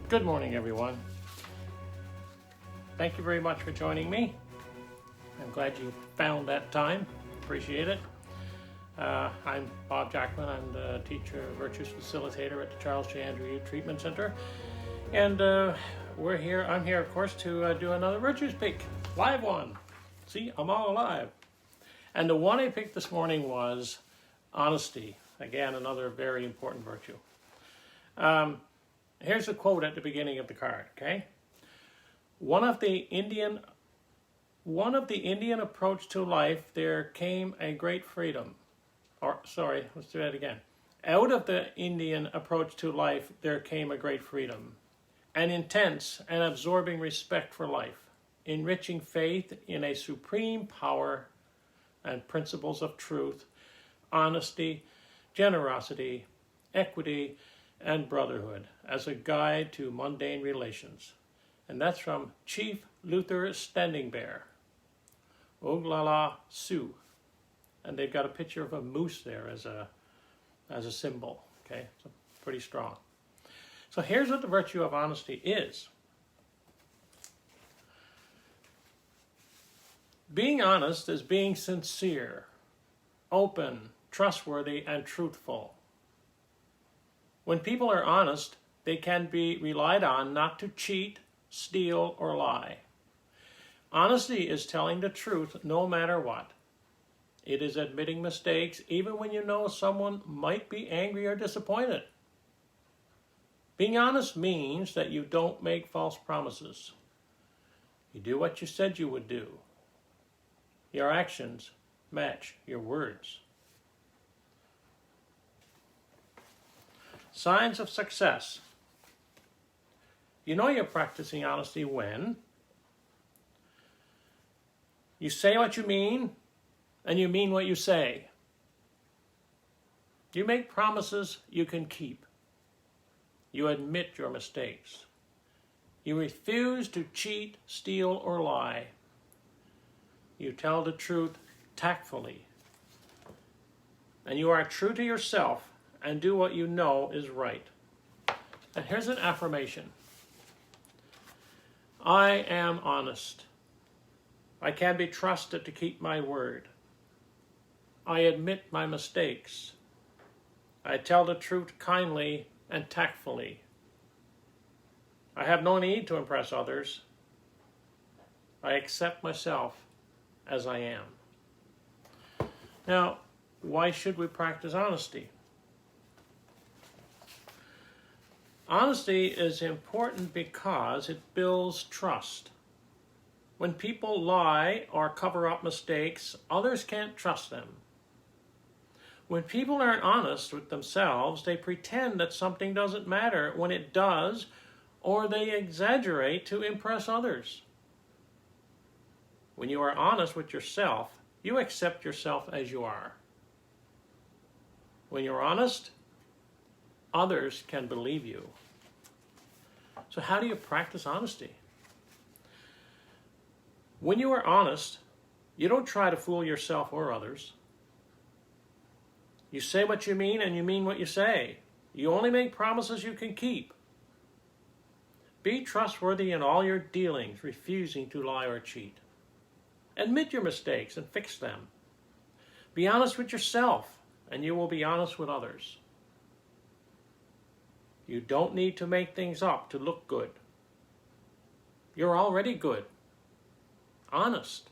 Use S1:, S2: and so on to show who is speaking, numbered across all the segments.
S1: Good morning, everyone. Thank you very much for joining me. I'm glad you found that time. Appreciate it. I'm Bob Jackman. I'm the teacher, virtues facilitator at the Charles J. Andrew Youth Treatment Center. And I'm here, of course, to do another virtues pick. Live one. See, I'm all alive. And the one I picked this morning was honesty. Again, another very important virtue. Here's a quote at the beginning of the card, okay? One of the Indian approach to life, there came a great freedom. Let's do that again. Out of the Indian approach to life, there came a great freedom, an intense and absorbing respect for life, enriching faith in a supreme power and principles of truth, honesty, generosity, equity, and brotherhood as a guide to mundane relations. And that's from Chief Luther Standing Bear, Oglala Sioux. And they've got a picture of a moose there as a symbol. Okay, so pretty strong. So here's what the virtue of honesty is. Being honest is being sincere, open, trustworthy, and truthful. When people are honest, they can be relied on not to cheat, steal, or lie. Honesty is telling the truth no matter what. It is admitting mistakes even when you know someone might be angry or disappointed. Being honest means that you don't make false promises. You do what you said you would do. Your actions match your words. Signs of success. You know you're practicing honesty when you say what you mean and you mean what you say. You make promises you can keep. You admit your mistakes. You refuse to cheat, steal, or lie. You tell the truth tactfully. And you are true to yourself and do what you know is right. And here's an affirmation. I am honest. I can be trusted to keep my word. I admit my mistakes. I tell the truth kindly and tactfully. I have no need to impress others. I accept myself as I am. Now, why should we practice honesty? Honesty is important because it builds trust. When people lie or cover up mistakes, others can't trust them. When people aren't honest with themselves, they pretend that something doesn't matter when it does, or they exaggerate to impress others. When you are honest with yourself, you accept yourself as you are. When you're honest, others can believe you. So how do you practice honesty? When you are honest, you don't try to fool yourself or others. You say what you mean and you mean what you say. You only make promises you can keep. Be trustworthy in all your dealings, refusing to lie or cheat. Admit your mistakes and fix them. Be honest with yourself, and you will be honest with others. You don't need to make things up to look good. You're already good. Honest.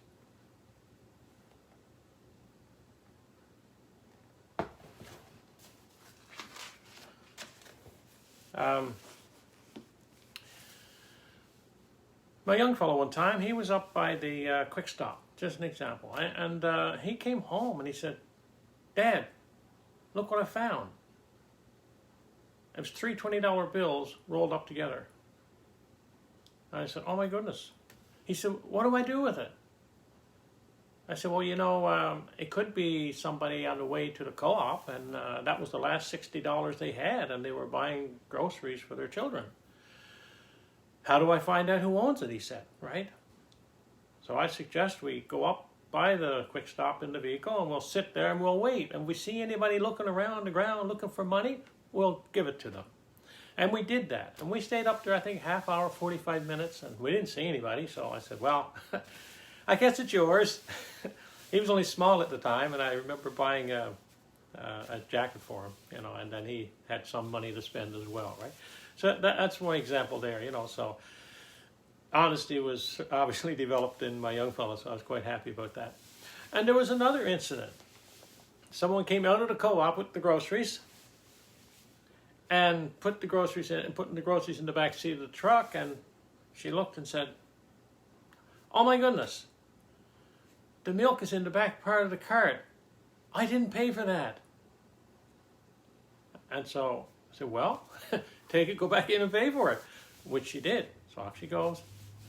S1: My young fellow one time, he was up by the Quick Stop, just an example, and he came home and he said, "Dad, look what I found." It was three $20 bills rolled up together. And I said, "Oh my goodness." He said, "What do I do with it?" I said, "Well, you know, it could be somebody on the way to the co-op, and that was the last $60 they had, and they were buying groceries for their children." "How do I find out who owns it?" he said, right? So I suggest we go up by the quick stop in the vehicle and we'll sit there and we'll wait. And if we see anybody looking around the ground looking for money, we'll give it to them. And we did that. And we stayed up there, I think, half hour, 45 minutes, and we didn't see anybody. So I said, well, I guess it's yours. He was only small at the time, and I remember buying a jacket for him, you know, and then he had some money to spend as well, right? So that's one example there, you know. So honesty was obviously developed in my young fellow, so I was quite happy about that. And there was another incident. Someone came out of the co-op with the groceries and put the groceries in the back seat of the truck, and she looked and said, "Oh my goodness, the milk is in the back part of the cart. I didn't pay for that." And so I said, "Well, take it, go back in and pay for it," which she did. So off she goes.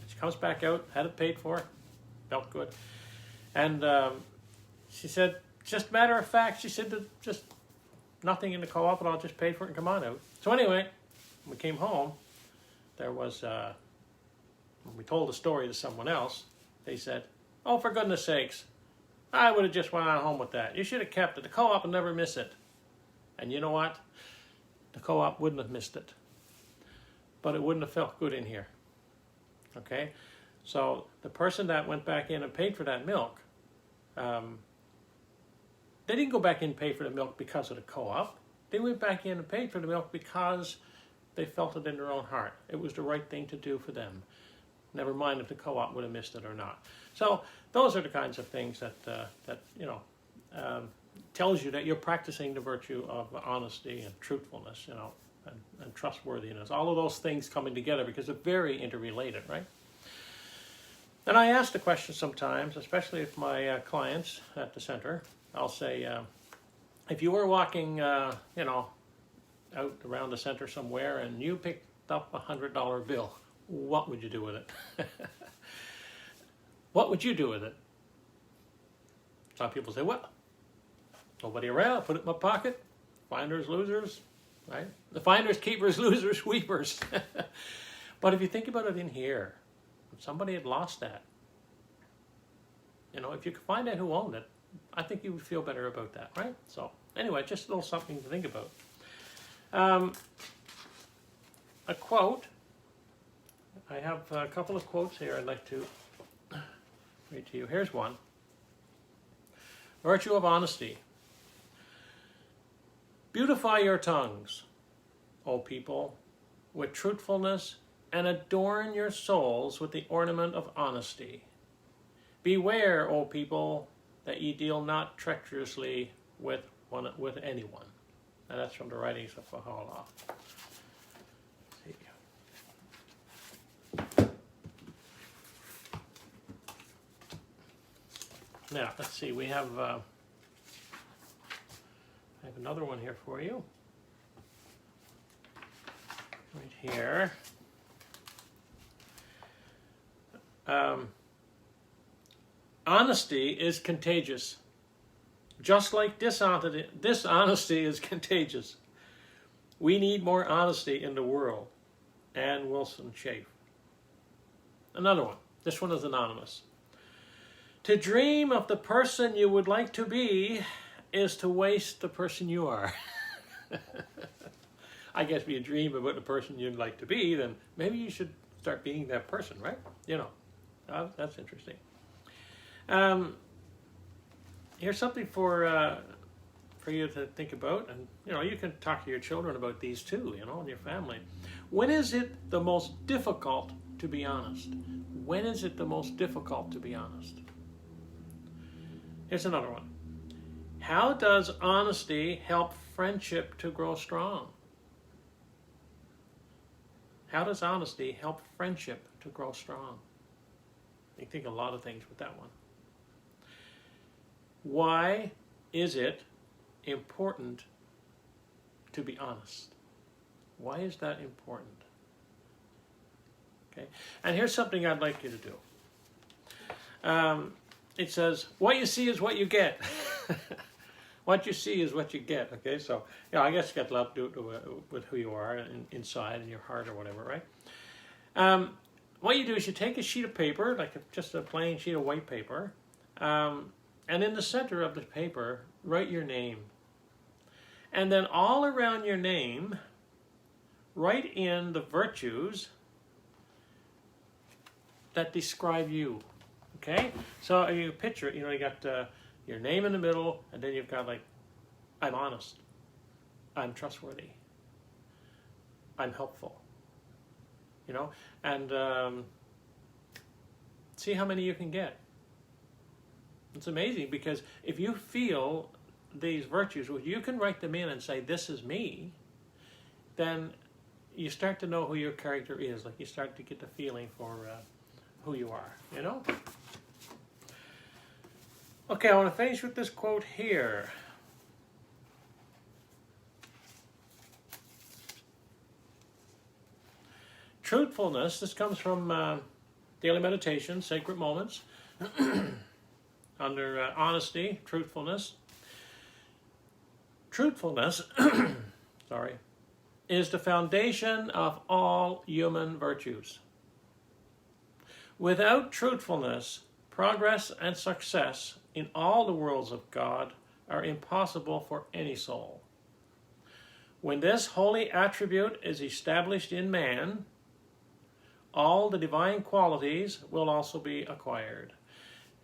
S1: She comes back out, had it paid for, felt good. And she said, just matter of fact, she said that just nothing in the co-op and I'll just pay for it and come on out. So anyway, when we came home, there was, when we told the story to someone else, they said, "Oh, for goodness sakes, I would have just went on home with that. You should have kept it. The co-op will never miss it." And you know what? The co-op wouldn't have missed it. But it wouldn't have felt good in here. Okay? So the person that went back in and paid for that milk, they didn't go back in and pay for the milk because of the co-op. They went back in and paid for the milk because they felt it in their own heart. It was the right thing to do for them. Never mind if the co-op would have missed it or not. So those are the kinds of things that you know, tells you that you're practicing the virtue of honesty and truthfulness, you know, and trustworthiness. All of those things coming together because they're very interrelated, right? And I ask the question sometimes, especially with my clients at the center. I'll say, if you were walking, you know, out around the center somewhere and you picked up $100 bill, what would you do with it? What would you do with it? Some people say, well, nobody around, put it in my pocket. Finders, losers, right? The finders, keepers, losers, sweepers. But if you think about it in here, if somebody had lost that, you know, if you could find out who owned it, I think you would feel better about that, right? So anyway, just a little something to think about. A quote. I have a couple of quotes here I'd like to read to you. Here's one. Virtue of honesty. Beautify your tongues, O people, with truthfulness, and adorn your souls with the ornament of honesty. Beware, O people, that ye deal not treacherously with anyone. And that's from the writings of Baha'u'llah. Now, let's see, we have, I have another one here for you. Right here. Honesty is contagious. Just like dishonesty is contagious. We need more honesty in the world. Anne Wilson Schaaf. Another one. This one is anonymous. To dream of the person you would like to be is to waste the person you are. I guess if you dream about the person you'd like to be, then maybe you should start being that person, right? You know, that's interesting. Here's something for you to think about, and you know, you can talk to your children about these too, you know, and your family. When is it the most difficult to be honest? When is it the most difficult to be honest? Here's another one. How does honesty help friendship to grow strong? How does honesty help friendship to grow strong? You think a lot of things with that one. Why is it important to be honest? Why is that important? Okay, and here's something I'd like you to do. It says, what you see is what you get. What you see is what you get, okay? So, yeah, I guess it's got a lot to do with who you are inside in your heart or whatever, right? what you do is you take a sheet of paper, like just a plain sheet of white paper, and in the center of the paper, write your name. And then all around your name, write in the virtues that describe you. Okay? So you picture it, you got your name in the middle, and then you've got like, I'm honest, I'm trustworthy, I'm helpful. And see how many you can get. It's amazing, because if you feel these virtues, well, you can write them in and say, this is me, then you start to know who your character is. Like, you start to get the feeling for who you are, Okay, I want to finish with this quote here. Truthfulness, this comes from Daily Meditation, Sacred Moments, under honesty, truthfulness. Truthfulness, is the foundation of all human virtues. Without truthfulness, progress and success in all the worlds of God are impossible for any soul. When this holy attribute is established in man, all the divine qualities will also be acquired.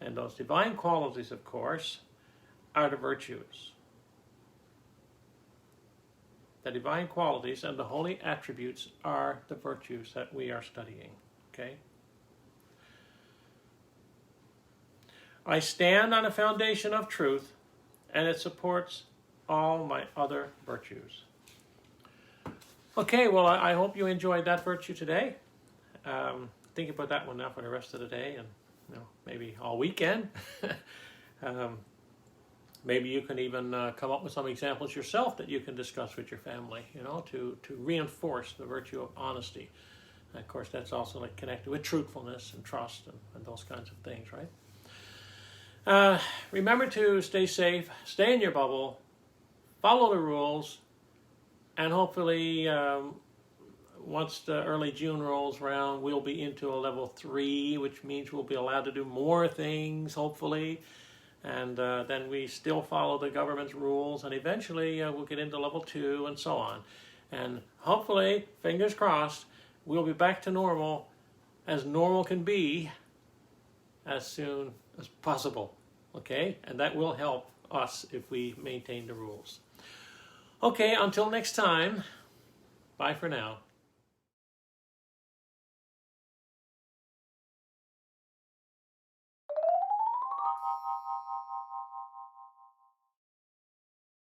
S1: And those divine qualities, of course, are the virtues. The divine qualities and the holy attributes are the virtues that we are studying. Okay? I stand on a foundation of truth, and it supports all my other virtues. Okay, well, I hope you enjoyed that virtue today. Think about that one now for the rest of the day, and maybe all weekend. Maybe you can even come up with some examples yourself that you can discuss with your family, to reinforce the virtue of honesty. And of course, that's also like connected with truthfulness and trust and those kinds of things, right? Remember to stay safe, stay in your bubble, follow the rules, and hopefully once the early June rolls around, we'll be into a level 3, which means we'll be allowed to do more things, hopefully. And then we still follow the government's rules, and eventually we'll get into level 2 and so on. And hopefully, fingers crossed, we'll be back to normal as normal can be as soon as possible. Okay? And that will help us if we maintain the rules. Okay, until next time, bye for now.